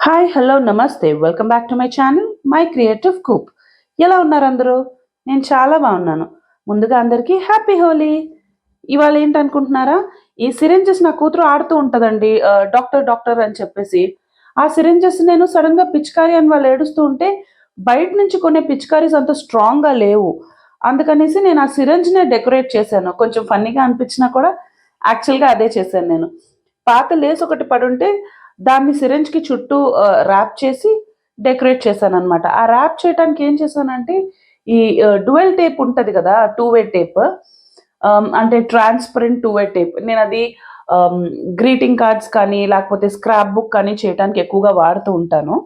Hi hello నమస్తే welcome back to my channel my creative cook. ఎలా ఉన్నారు అందరూ? నేను చాలా బాగున్నాను. ముందుగా అందరికీ హ్యాపీ హోలీ. ఇవాళ ఏంటనుకుంటున్నారా? ఈ సిరింజెస్ నా కూతురు ఆడుతూ ఉంటుందండి, డాక్టర్ డాక్టర్ అని చెప్పేసి. ఆ సిరింజెస్ నేను సడన్గా పిచికారి అని వాళ్ళు ఏడుస్తూ ఉంటే బయట నుంచి కొనే పిచికారీస్ అంత స్ట్రాంగ్గా లేవు. అందుకనేసి నేను ఆ సిరంజ్నే డెకరేట్ చేశాను. కొంచెం ఫన్నీగా అనిపించినా కూడా యాక్చువల్గా అదే చేశాను నేను. పాత లేస్ ఒకటి పడుంటే దాన్ని సిరంజ్‌కి చుట్టూ ర్యాప్ చేసి డెకరేట్ చేశాననమాట. ఆ ర్యాప్ చేయటానికి ఏం చేశానంటే, ఈ డ్యూయల్ టేప్ ఉంటది గదా! Two way tape. అంటే ట్రాన్స్‌పరెంట్ టూ వే టేప్. నేనది ఆహ్, గ్రీటింగ్ కార్డ్స్ కానీ, లేకపోతే స్క్రాప్ బుక్ కానీ చేయటానికి ఎక్కువగా వాడుతూ ఉంటాను.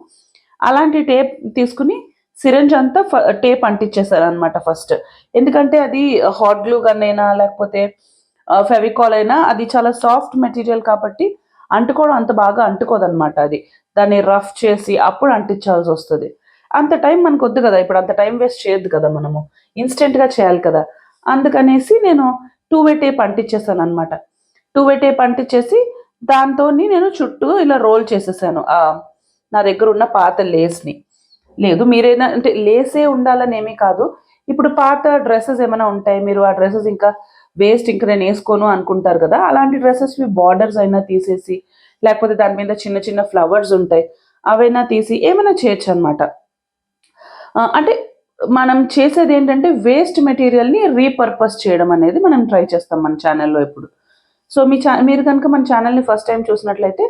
అలాంటి టేప్ తీసుకొని సిరంజ్ అంతా టేప్ అంటించేసాననమాట ఫస్ట్. ఎందుకంటే అది హాట్ గ్లూ గన్నైనా లేకపోతే ఫెవికాల్ అయినా అది చాలా సాఫ్ట్ మెటీరియల్ కాబట్టి అంటుకోవడం అంత బాగా అంటుకోదనమాట అది. దాన్ని రఫ్ చేసి అప్పుడు అంటించాల్సొస్తది. అంత టైం మనకొద్దు గదా! ఇప్పుడు అంత టైం వేస్ట్ చేయొద్దు కదా మనము. ఇన్‌స్టంట్‌గా చేయాలి కదా! అందుకనేసి నేను టూ వే టేప్ అంటించేసాననమాట. టూ వే టేప్ అంటించేసి దాంతోని నేను చుట్టూ ఇలా రోల్ చేసేసాను. నా దగ్గరున్న పాత లేస్‌ని. లేదు మీరేనా అంటే లేసే ఉండాలనేమి కాదు. ఇప్పుడు పాత డ్రెసెస్ ఏమైనా ఉంటాయి. మీరు ఆ డ్రెసెస్ ఇంకా వేస్ట్ ఇంక నేనేసుకోను అనుకుంటారు కదా! అలాంటి డ్రెసెస్‌వి బార్డర్స్ అయినా తీసేసి, లేకపోతే దాని మీద చిన్న చిన్న ఫ్లవర్స్ ఉంటాయి. అవైనా తీసి ఏమైనా చేయొచ్చనమాట. అంటే మనం చేసేదేంటంటే వేస్ట్ మెటీరియల్‌ని రీపర్పస్ చేయడం అనేది మనం ట్రై చేస్తాం మన ఛానెల్‌లో ఇప్పుడు. సో, మీరు గనుక మన ఛానెల్‌ని ఫస్ట్ టైమ్ చూసినట్లయితే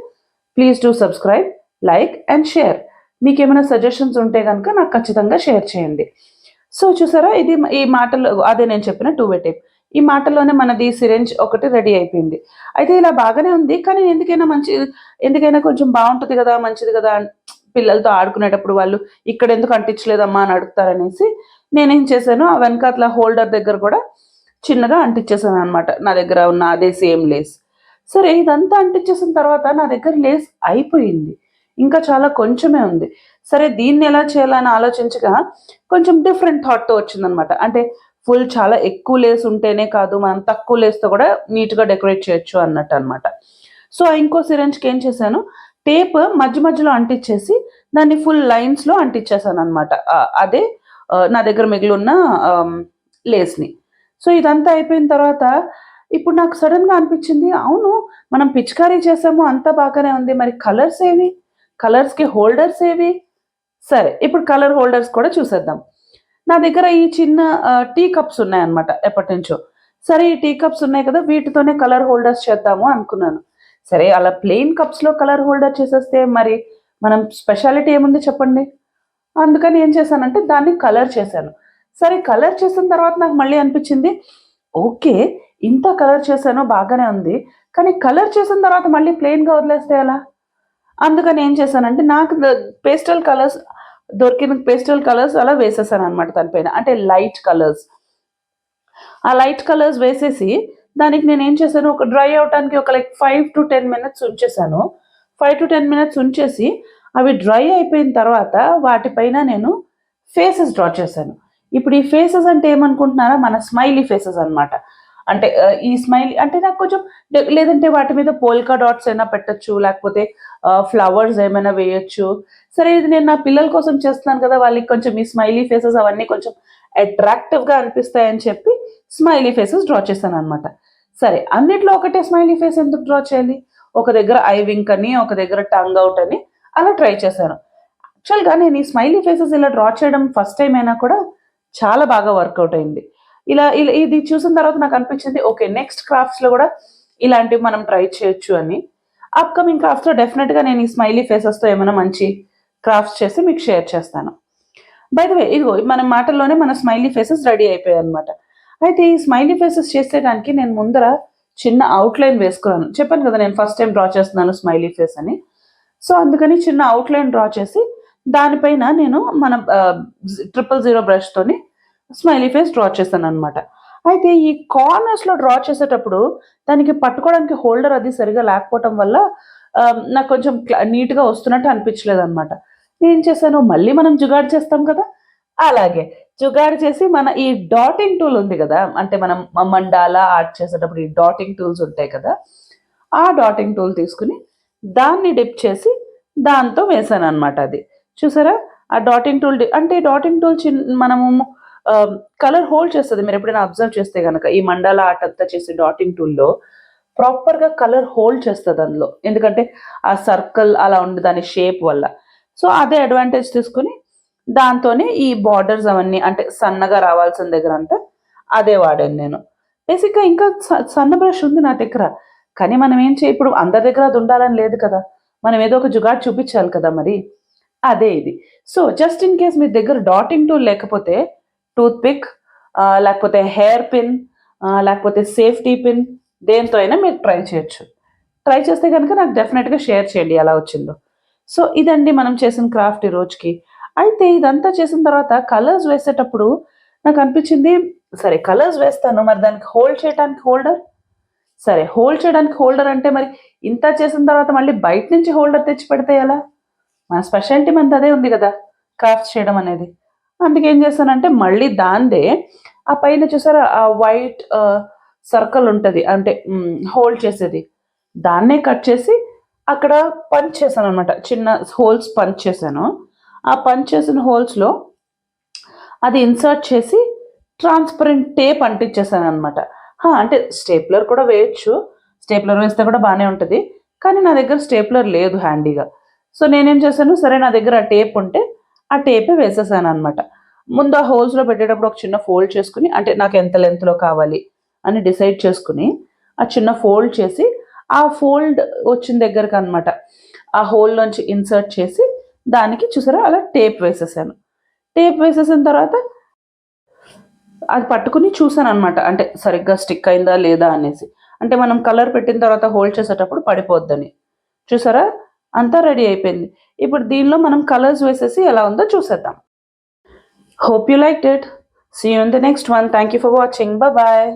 please do subscribe, like and share. మీకేమైనా సజెషన్స్ ఉంటే గనుక నాకు ఖచ్చితంగా షేర్ చేయండి. సో, చూసారా ఇది ఈ మాటల్లో అదే నేను చెప్పిన టూ వే టేప్. ఈ మాటల్లోనే మనది సిరింజ్ ఒకటి రెడీ అయిపోయింది. అయితే ఇలా బాగానే ఉంది. కానీ ఎందుకైనా కొంచెం బావుంటది గదా! మంచిది గదా! పిల్లలతో ఆడుకునేటప్పుడు వాళ్ళు ఇక్కడెందుకు అంటించలేదమ్మా అని అడుగుతారనేసి నేనేం చేశాను, ఆ వెనకాతల హోల్డర్ దగ్గర కూడా చిన్నగా అంటించేసాననమాట. నా దగ్గర ఉన్న అదే సేమ్ లేస్. సరే ఇదంతా అంటించేసిన తర్వాత నా దగ్గర లేస్ అయిపోయింది. ఇంకా చాలా కొంచెమే ఉంది. సరే దీన్నెలా చేయాలా అని ఆలోచించగా కొంచెం డిఫరెంట్ థాట్‌తో వచ్చిందనమాట. అంటే చాలా ఎక్కువ లేస్ ఉంటేనే కాదు, మనం తక్కువ లేస్‌తో కూడా నీట్‌గా డెకరేట్ చేయొచ్చు అన్నట్టనమాట. సో, ఇంకో సిరంజ్‌కి ఏం చేశాను, టేప్ మధ్య మధ్యలో అంటించేసి దాన్ని ఫుల్ లైన్స్‌లో అంటించేసాననమాట. అదే నా దగ్గర మిగిలున్న ఆహ్, లేస్‌ని. సో, ఇదంతా అయిపోయిన తర్వాత ఇప్పుడు నాకు సడెన్‌గా అనిపించింది, అవును మనం పిచికారీ చేసాము అంతా బాగానే ఉంది. మరి కలర్స్ ఏవి? కలర్స్‌కి హోల్డర్స్ ఏవి? సరే ఇప్పుడు కలర్ హోల్డర్స్ కూడా చూసేద్దాం. నా దగ్గర ఈ చిన్న టీ కప్స్ ఉన్నాయన్నమాట ఎప్పటినుంచో. సరే ఈ టీ కప్స్ ఉన్నాయి కదా! వీటితోనే కలర్ హోల్డర్స్ చేద్దాము అనుకున్నాను. సరే అలా ప్లెయిన్ కప్స్‌లో కలర్ హోల్డర్ చేసేస్తే మరి మనం స్పెషాలిటీ ఏముంది చెప్పండి? అందుకని ఏం చేశానంటే దాన్ని కలర్ చేశాను. సరే కలర్ చేసిన తర్వాత నాకు మళ్ళీ అనిపించింది, ఓకే. ఇంత కలర్ చేశాను బాగానే ఉంది. కానీ కలర్ చేసిన తర్వాత మళ్ళీ ప్లెయిన్‌గా వదిలేస్తే ఎలా? అందుకని ఏం చేశానంటే నాకు పేస్టల్ కలర్స్ దొరికిన పేస్టల్ కలర్స్ అలా వేసేసాననమాట దాని పైన. అంటే లైట్ కలర్స్. ఆ లైట్ కలర్స్ వేసేసి దానికి నేనేం చేశాను, ఒక డ్రై అవ్వటానికి ఒక 5-10 మినిట్స్ ఉంచేసాను. 5-10 మినిట్స్ ఉంచేసి అవి డ్రై అయిపోయిన తర్వాత వాటిపైన నేను ఫేసెస్ డ్రా చేశాను. ఇప్పుడు ఈ ఫేసెస్ అంటే ఏమనుకుంటున్నారా? మన స్మైలీ ఫేసెస్ అన్నమాట. అంటే ఈ స్మైలీ అంటే నాకు కొంచెం లేదంటే వాటి మీద పోల్కా డాట్స్ అయినా పెట్టొచ్చు. లేకపోతే ఫ్లవర్స్ ఏమైనా వేయొచ్చు. సరే ఇది నేను నా పిల్లల కోసం చేస్తున్నాను కదా! వాళ్ళకి కొంచెం ఈ స్మైలీ ఫేసెస్ అవన్నీ కొంచెం అట్రాక్టివ్‌గా అనిపిస్తాయని చెప్పి స్మైలీ ఫేసెస్ డ్రా చేశాననమాట. సరే అన్నిట్లో ఒకటే స్మైలీ ఫేస్ ఎందుకు డ్రా చేయాలి? ఒక దగ్గర ఐ వింక్ అని, ఒక దగ్గర టంగ్ ఔట్ అని అలా ట్రై చేశాను. యాక్చువల్‌గా నేను ఈ స్మైలీ ఫేసెస్ ఇలా డ్రా చేయడం ఫస్ట్ టైమ్ అయినా కూడా చాలా బాగా వర్కౌట్ అయింది. ఇలా ఇలా ఇది చూసిన తర్వాత నాకనిపించింది ఓకే. నెక్స్ట్ క్రాఫ్ట్స్‌లో గూడా ఇలాంటివి మనం ట్రై చేయొచ్చు అని. అప్‌కమింగ్ క్రాఫ్ట్స్‌లో డెఫినిట్‌గా నేను ఈ స్మైలీ ఫేసెస్‌తో ఏమైనా మంచి క్రాఫ్ట్స్ చేసి మీకు షేర్ చేస్తాను. బై ద వే ఇదిగో మన మాటల్లోనే మన స్మైలీ ఫేసెస్ రెడీ అయిపోయాయన్నమాట. అయితే ఈ స్మైలీ ఫేసెస్ చేసేయడానికి నేను ముందర చిన్న ఔట్‌లైన్ వేసుకున్నాను. చెప్పాను కదా! నేను ఫస్ట్ టైమ్ డ్రా చేస్తున్నాను స్మైలీ ఫేస్ అని. సో, అందుకని చిన్న ఔట్‌లైన్ డ్రా చేసి దానిపైన నేను మన 000 బ్రష్‌తోని స్మైలీ ఫేస్ డ్రా చేశాననమాట. అయితే ఈ కార్నర్స్‌లో డ్రా చేసేటప్పుడు దానికి పట్టుకోవడానికి హోల్డర్ అది సరిగ్గా లేకపోవటం వల్ల నాకు కొంచెం నీట్‌గా వస్తున్నట్టు అనిపించలేదనమాట. నేనేం చేశాను, మళ్ళీ మనం జుగాడు చేస్తాం కదా! అలాగే జుగాడు చేసి మన ఈ డాటింగ్ టూల్ ఉంది గదా! అంటే మనం మండాలా ఆర్ట్ చేసేటప్పుడు ఈ డాటింగ్ టూల్స్ ఉంటాయి కదా! ఆ డాటింగ్ టూల్ తీసుకొని దాన్ని డిప్ చేసి దాంతో వేసాను అనమాట. అది చూసారా ఆ డాటింగ్ టూల్ అంటే డాటింగ్ టూల్ మనము కలర్ హోల్డ్ చేస్తుంది. మీరు ఎప్పుడైనా అబ్జర్వ్ చేస్తే కనుక ఈ మండల ఆర్ట్ అంతా చేసే డాటింగ్ టూల్లో ప్రాపర్గా కలర్ హోల్డ్ చేస్తుంది అందులో, ఎందుకంటే ఆ సర్కిల్ అలా ఉంది దాని షేప్ వల్ల. సో అదే అడ్వాంటేజ్ తీసుకుని దాంతోనే ఈ బార్డర్స్ అవన్నీ అంటే సన్నగా రావాల్సిన దగ్గర అంతా అదే వాడాను నేను. బేసిక్గా ఇంకా సన్న బ్రష్ ఉంది నా దగ్గర, కానీ మనం ఏం ఇప్పుడు అందరి దగ్గర అది ఉండాలని లేదు కదా, మనం ఏదో ఒక జుగాడ్ చూపించాలి కదా మరి. అదే ఇది. సో జస్ట్ ఇన్ కేస్ మీ దగ్గర డాటింగ్ టూల్ లేకపోతే టూత్ పిక్, లేకపోతే హెయిర్ పిన్, లేకపోతే సేఫ్టీ పిన్, దేంతో అయినా మీరు ట్రై చేయొచ్చు. ట్రై చేస్తే కనుక నాకు డెఫినెట్గా షేర్ చేయండి ఎలా వచ్చిందో. సో ఇదండి మనం చేసిన క్రాఫ్ట్ ఈ రోజుకి. అయితే ఇదంతా చేసిన తర్వాత కలర్స్ వేసేటప్పుడు నాకు అనిపించింది, సరే కలర్స్ వేస్తాను, మరి దానికి హోల్డ్ చేయడానికి హోల్డర్, సరే హోల్డ్ చేయడానికి హోల్డర్ అంటే మరి ఇంత చేసిన తర్వాత మళ్ళీ బయట నుంచి హోల్డర్ తెచ్చి పెడితే ఎలా? మన స్పెషాలిటీ మనది అదే ఉంది కదా, క్రాఫ్ట్స్ చేయడం అనేది. అందుకే ఏం చేస్తానంటే మళ్ళీ దాందే ఆ పైన చూసారా ఆ వైట్ సర్కిల్ ఉంటుంది అంటే హోల్డ్ చేసేది, దాన్నే కట్ చేసి అక్కడ పంచ్ చేశాను అనమాట. చిన్న హోల్స్ పంచ్ చేశాను. ఆ పంచ్ చేసిన హోల్స్లో అది ఇన్సర్ట్ చేసి ట్రాన్స్పరెంట్ టేప్ అంటించేసాను అనమాట. అంటే స్టేప్లర్ కూడా వేయచ్చు, స్టేప్లర్ వేస్తే కూడా బాగానే ఉంటుంది, కానీ నా దగ్గర స్టేప్లర్ లేదు హ్యాండీగా. సో నేనేం చేశాను, సరే నా దగ్గర ఆ టేప్ ఉంటే ఆ టేపే వేసేసాను అనమాట. ముందు ఆ హోల్స్లో పెట్టేటప్పుడు ఒక చిన్న ఫోల్డ్ చేసుకుని, అంటే నాకు ఎంత లెంత్లో కావాలి అని డిసైడ్ చేసుకుని ఆ చిన్న ఫోల్డ్ చేసి ఆ ఫోల్డ్ వచ్చిన దగ్గరకు అనమాట ఆ హోల్లోంచి ఇన్సర్ట్ చేసి దానికి చూసారా అలా టేప్ వేసేసాను. టేప్ వేసేసిన తర్వాత అది పట్టుకుని చూసాను అనమాట, అంటే సరిగ్గా స్టిక్ అయిందా లేదా అనేసి. అంటే మనం కలర్ పెట్టిన తర్వాత హోల్డ్ చేసేటప్పుడు పడిపోద్దని. చూసారా అంతా రెడీ అయిపోయింది. ఇప్పుడు దీనిలో మనం కలర్స్ వేసేసి ఎలా ఉందో చూసేద్దాం. Hope you liked it. See you in the next one. Thank you for watching. Bye bye.